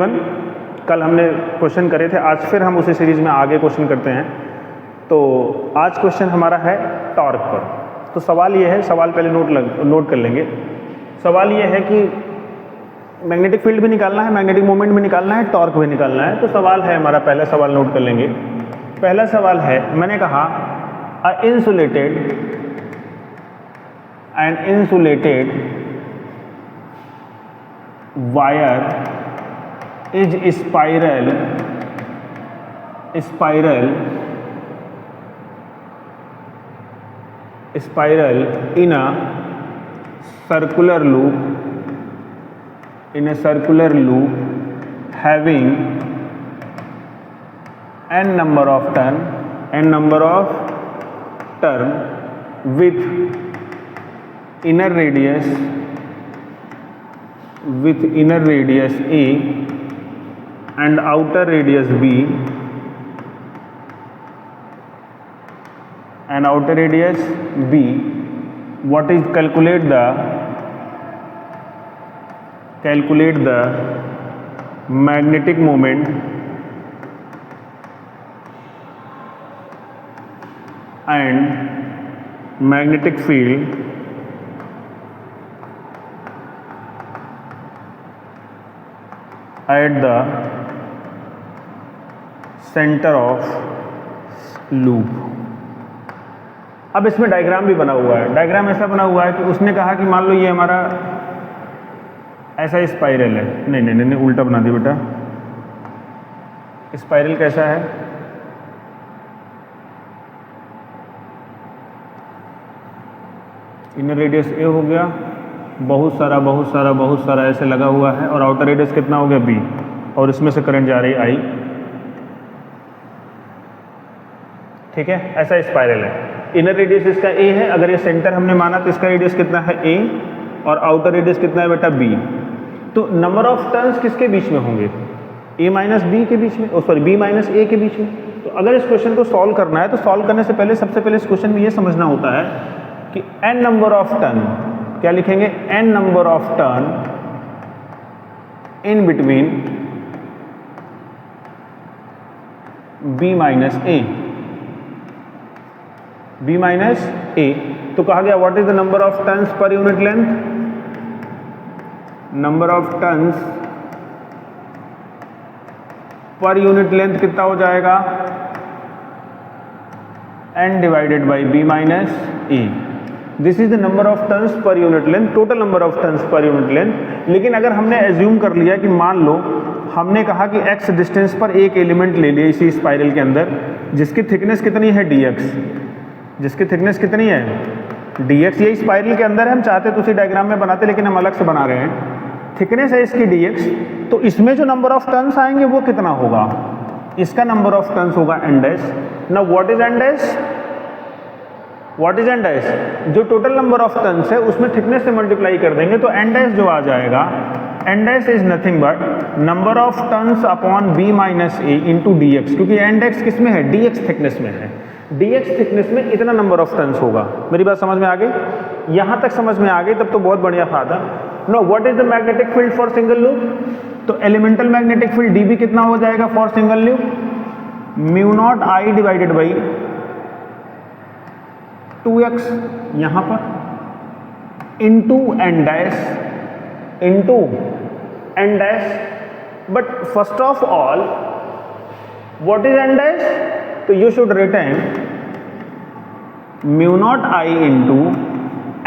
Everyone, कल हमने question करे थे, आज फिर हम उसी सीरीज़ में आगे क्वेश्चन करते हैं। तो आज क्वेश्चन हमारा है टॉर्क पर। तो सवाल ये है, सवाल पहले नोट कर लेंगे। सवाल ये है कि मैग्नेटिक फील्ड भी निकालना है, मैग्नेटिक मोमेंट भी निकालना है, टॉर्क भी निकालना है। तो सवाल है हमारा, पहला सवाल नोट कर लेंगे। पहला सवाल है, मैंने कहा अ insulated wire is spiral in a circular loop having n number of turn with inner radius A and outer radius B what is calculate the magnetic moment and magnetic field at the center of loop। अब इसमें diagram भी बना हुआ है। Diagram ऐसा बना हुआ है कि उसने कहा कि मान लो ये हमारा ऐसा स्पाइरल है। नहीं, उल्टा बना दिया बेटा। स्पाइरल कैसा है? इनर रेडियस ए हो गया, बहुत सारा ऐसे लगा हुआ है, और आउटर रेडियस कितना हो गया बी, और इसमें से करंट जा रही है आई। ठीक है, ऐसा स्पाइरल है। इनर रेडियस इसका ए है, अगर ये सेंटर हमने माना तो इसका रेडियस कितना है ए, और आउटर रेडियस कितना है बेटा बी। तो नंबर ऑफ टर्न्स किसके बीच में होंगे? ए माइनस बी के बीच में, बी माइनस ए के बीच में। तो अगर इस क्वेश्चन को सॉल्व करना है तो सॉल्व करने से पहले सबसे पहले इस क्वेश्चन में ये समझना होता है कि n नंबर ऑफ टर्न, क्या लिखेंगे? n number of turn in between b minus A. तो कहा गया what is the number of turns per unit length? नंबर ऑफ टर्न्स पर यूनिट लेंथ कितना हो जाएगा? n divided by b minus A. This is the number of turns per unit length, total number of turns per unit length. लेकिन अगर हमने assume कर लिया कि मान लो हमने कहा कि x डिस्टेंस पर एक एलिमेंट ले लिया इसी स्पाइरल के अंदर, जिसकी थिकनेस कितनी है dx, जिसकी थिकनेस कितनी है dx। ये स्पाइरल के अंदर है, हम चाहते तो उसी डायग्राम में बनाते, लेकिन हम अलग से बना रहे हैं। थिकनेस है इसकी dx, तो इसमें जो नंबर ऑफ टर्न्स आएंगे वो कितना होगा? इसका नंबर ऑफ टर्न्स होगा n dash. Now what is n dash? जो टोटल नंबर ऑफ टर्न्स है उसमें थिकनेस से मल्टीप्लाई कर देंगे तो n डैश जो आ जाएगा, n dash is nothing but number of turns upon b minus A into d x, क्योंकि n डैश किस में है? dx थिकनेस में है। dx थिकनेस में इतना नंबर ऑफ टर्न्स होगा। मेरी बात समझ में आ गई? यहां तक समझ में आ गई तब तो बहुत बढ़िया फायदा। No, what is the magnetic field for single loop? तो एलिमेंटल मैग्नेटिक फील्ड dB कितना हो जाएगा for single loop? Mu not I divided by 2x यहां पर into n dash. But first of all what is n dash? तो you should written mu not I into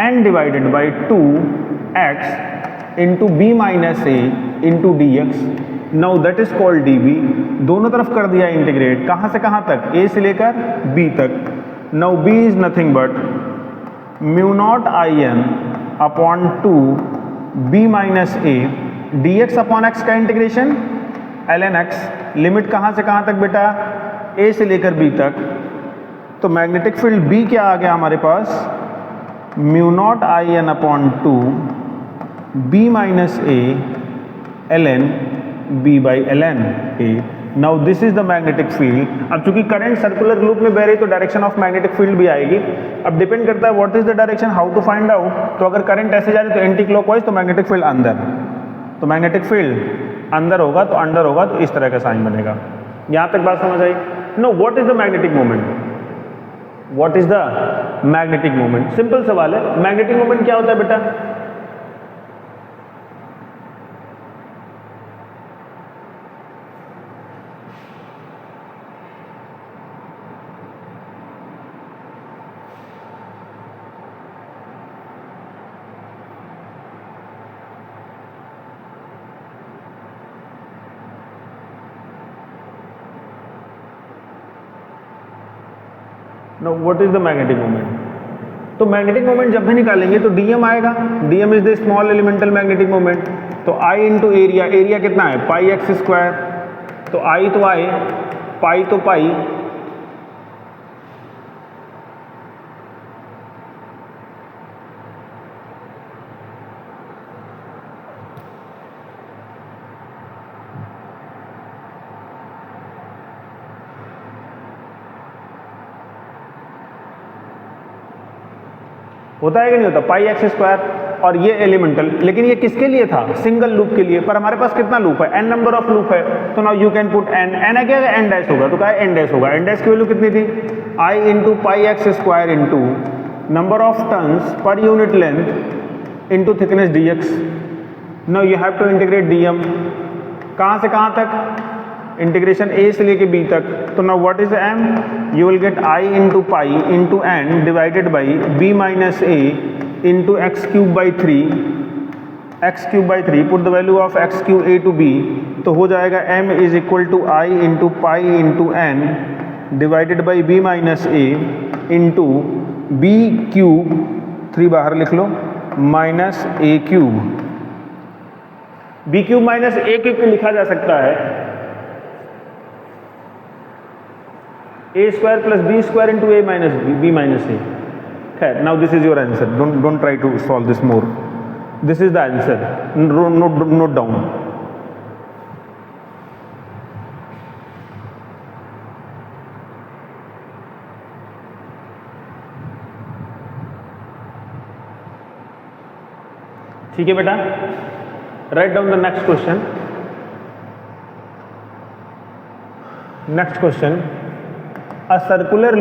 n divided by 2x into b minus A into d x. Now that is called dB। दोनों तरफ कर दिया integrate, कहां से कहां तक? a से लेकर b तक। Now b is nothing but mu not I N upon 2 b minus A dx upon x का इंटीग्रेशन ln x। लिमिट कहाँ से कहाँ तक बेटा? a से लेकर b तक। तो मैग्नेटिक फील्ड b क्या आ गया हमारे पास? Mu not I N upon 2 b minus a ln b by ln a। Now this is the magnetic field. अब चूंकि करंट सर्कुलर लूप में बह रही तो डायरेक्शन ऑफ मैग्नेटिक फील्ड भी आएगी। अब डिपेंड करता है what is the direction, how to find out. तो अगर करंट ऐसे जा रही तो एंटी क्लॉकवाइज, तो मैग्नेटिक फील्ड अंदर, तो मैग्नेटिक फील्ड अंदर होगा तो अंडर होगा तो इस तरह का साइन बनेगा। यहां तक बात समझ आई? No, what is the magnetic moment? What is the magnetic moment? Simple सवाल है। मैग्नेटिक मोमेंट क्या होता है बेटा? No, what is the magnetic moment? तो मैग्नेटिक मोमेंट जब भी निकालेंगे तो डीएम आएगा। Dm is the small elemental magnetic moment. तो आई इंटू एरिया, एरिया कितना है? Pi x square. तो आई तो आई, पाई तो पाई, होता है कि नहीं होता? पाई एक्स स्क्वायर। और ये एलिमेंटल, लेकिन ये किसके लिए था? सिंगल लूप के लिए। पर हमारे पास कितना लूप है? एन नंबर ऑफ लूप है। तो now you can put n. N है क्या? एन डैश होगा। तो क्या है? एन डैश होगा। एन डैश की वैल्यू कितनी थी? I into pi x square into number of turns per unit length into thickness d x. Now you have to integrate d m. कहाँ से कहाँ तक? इंटीग्रेशन ए से लेके बी तक। तो now what is M? You will get I into pi into N divided by B minus A into X cube by 3। X cube by 3, put the value of X cube A to B. तो हो जाएगा M is equal to I into pi into N divided by B minus A into B cube, 3 बाहर लिख लो, minus A cube. B cube minus A cube लिखा जा सकता है a square plus b square into a minus b minus a. खैर, now this is your answer. Don't try to solve this more. This is the answer. Note down. ठीक है बेटा, right down the next question. Next question, a circular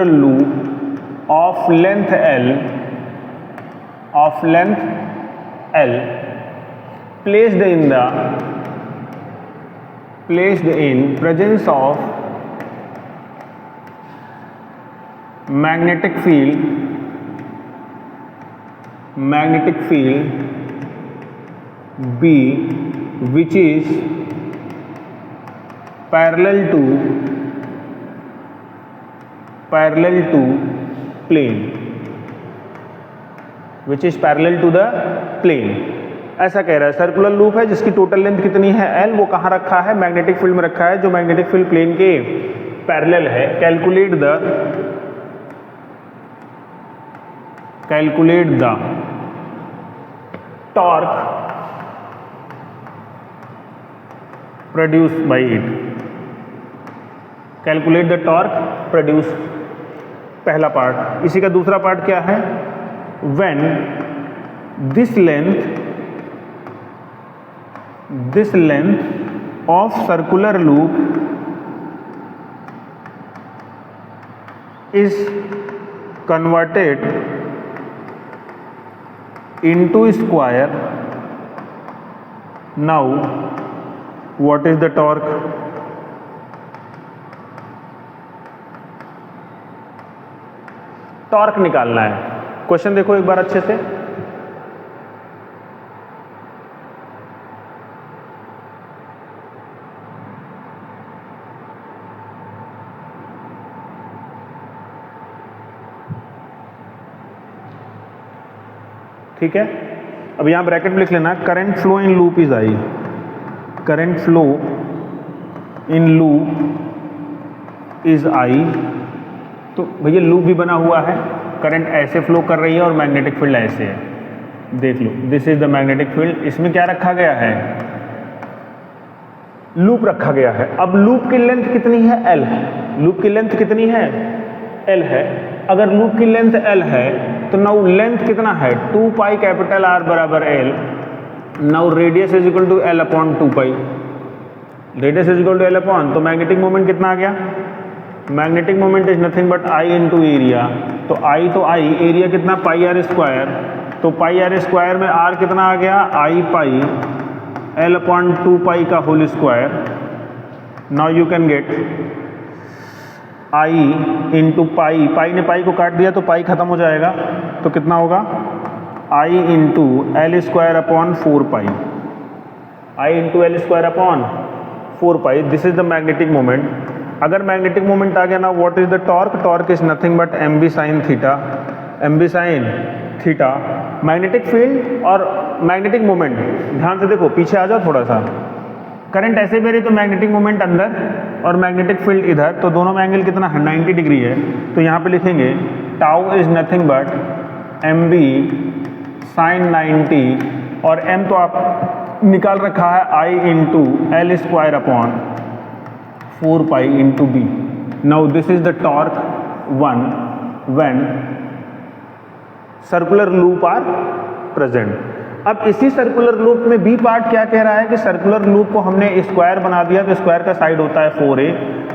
loop of length L placed in presence of magnetic field B which is parallel to plane, which is parallel to the plane। ऐसा कह रहा है circular loop है जिसकी total length कितनी है? L। वो कहाँ रखा है? मैग्नेटिक फील्ड में रखा है, जो मैग्नेटिक फील्ड प्लेन के पैरेलल है। Calculate the torque produced by it. Calculate the torque produce, पहला पार्ट। इसी का दूसरा पार्ट क्या है? When this length of circular loop is converted into square, now what is the torque? Torque निकालना है। क्वेश्चन देखो एक बार अच्छे से। ठीक है, अब यहां ब्रैकेट में लिख लेना, current flow in loop is I. Current flow in loop is I. तो भैया लूप भी बना हुआ है, करंट ऐसे फ्लो कर रही है और मैग्नेटिक फील्ड ऐसे है। देख लो, this is the magnetic field. इसमें क्या रखा गया है? लूप रखा गया है। अब लूप की लेंथ कितनी है? L है। लूप की लेंथ कितनी है? L है। अगर लूप की लेंथ L है तो नाउ लेंथ कितना है 2 पाई कैपिटल आर बराबर L. Now radius is equal to L upon 2 pi, radius is equal to L upon, तो मैग्नेटिक मोमेंट कितना आ गया, magnetic moment is nothing but I into area. तो आई, एरिया कितना pi R square, तो pi R square में R कितना आ गया आई पाई एल अपॉन 2 पाई का whole square. Now you can get I into pi, pi ने pi को काट दिया तो पाई खत्म हो जाएगा, तो कितना होगा I into l square upon 4 pi, I into l square upon 4 pi. This is the magnetic moment. अगर मैग्नेटिक मोमेंट आ गया ना, what is the torque, torque is nothing but m b sine theta, m b sine theta. Magnetic field और magnetic moment, ध्यान से देखो, पीछे आ जाओ थोड़ा सा, करंट ऐसे भी रही तो मैग्नेटिक मोमेंट अंदर और मैग्नेटिक फील्ड इधर, तो दोनों में एंगल कितना है 90 डिग्री है। तो यहाँ पे लिखेंगे tau is nothing but m b sine 90, और एम तो आप निकाल रखा है I into l square upon 4 pi into b. Now this is the torque 1 when circular loop are present. अब इसी सर्कुलर लूप में बी पार्ट क्या कह रहा है कि सर्कुलर लूप को हमने स्क्वायर बना दिया, तो स्क्वायर का साइड होता है 4a,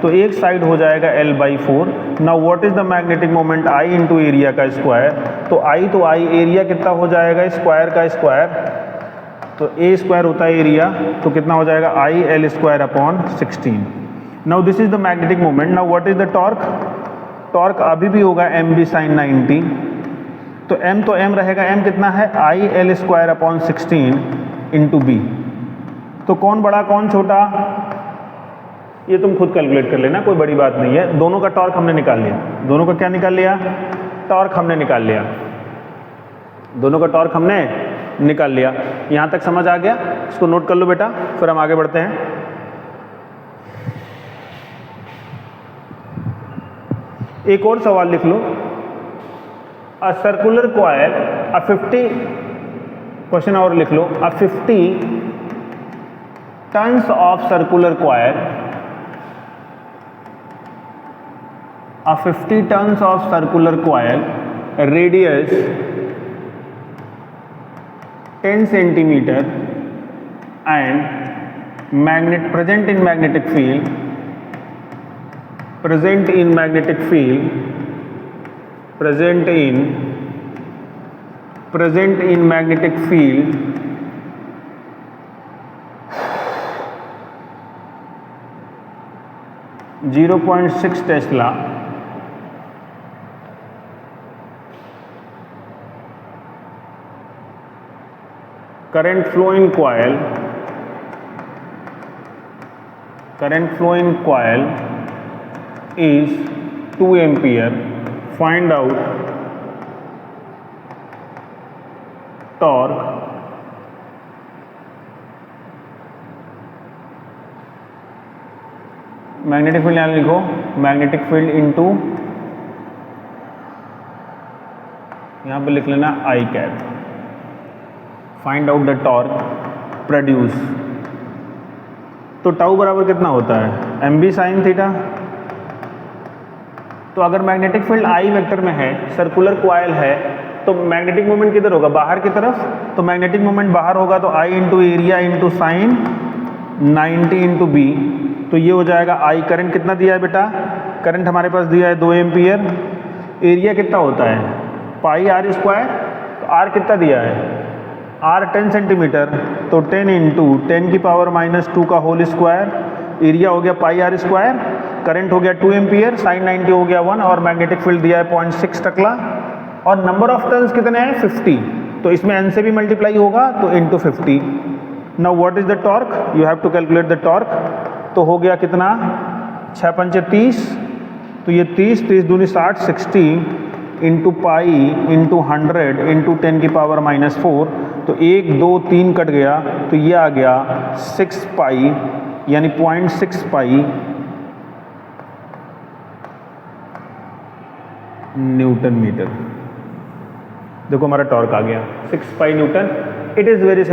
तो एक साइड हो जाएगा l by 4। Now what is the magnetic moment I into area का स्क्वायर, तो आई एरिया कितना हो जाएगा स्क्वायर का स्क्वायर, तो a स्क्वायर होता है एरिया, तो कितना हो जाएगा आई L square upon 16। Now this is the magnetic moment. Now what is the torque, torque अभी भी होगा एम बी साइन 90, तो m तो m रहेगा, m कितना है I L square upon 16 into B. तो कौन बड़ा कौन छोटा, ये तुम खुद कैलकुलेट कर लेना, कोई बड़ी बात नहीं है। दोनों का टॉर्क हमने निकाल लिया, दोनों का क्या निकाल लिया, टॉर्क हमने निकाल लिया, दोनों का टॉर्क हमने निकाल लिया। यहाँ तक समझ आ गया, इसको नोट कर लो बेटा, फिर हम आगे बढ़ते हैं। एक और सवाल लिख लो, a circular coil a 50, question और लिख लो, a 50 turns of circular coil, a 50 turns of circular coil, radius 10 centimetre and magnet present in magnetic field, present in magnetic field, present in magnetic field, .6 Tesla, current flow in coil, is 2 ampere. Find out torque magnetic field, यहाँ लिखो magnetic field into, यहाँ पे लिख लेना I cap. Find out the torque produce, तो tau बराबर कितना होता है एम बी साइन थीटा। तो अगर मैग्नेटिक फील्ड आई वेक्टर में है, सर्कुलर कॉइल है, तो मैग्नेटिक मोमेंट किधर होगा, बाहर की तरफ, तो मैग्नेटिक मोमेंट बाहर होगा, तो I into area into sine 90 into B, तो ये हो जाएगा आई। करंट कितना दिया है बेटा, करंट हमारे पास दिया है 2 एम्पियर, एरिया कितना होता है पाई आर स्क्वायर, तो आर कितना दिया है आर 10 सेंटीमीटर, तो 10 इंटू 10 की पावर -2 का होल स्क्वायर, एरिया हो गया पाई आर स्क्वायर, करंट हो गया 2 एम्पियर, साइन 90 हो गया 1, और मैग्नेटिक फील्ड दिया है 0.6 टकला, और नंबर ऑफ टर्न्स कितने हैं 50, तो इसमें n से भी मल्टीप्लाई होगा, तो into 50। Now what is the torque, you have to calculate the torque, तो हो गया कितना 6 पंचे 30, तो ये 30 दूनी 60, 60 इंटू पाई इंटू 100 इंटू 10 की पावर -4, तो 1 2 3 कट गया, तो ये आ गया 6 पाई, यानी 0.6 पाई न्यूटन मीटर। देखो हमारा टॉर्क आ गया 6 पाई न्यूटन। It is very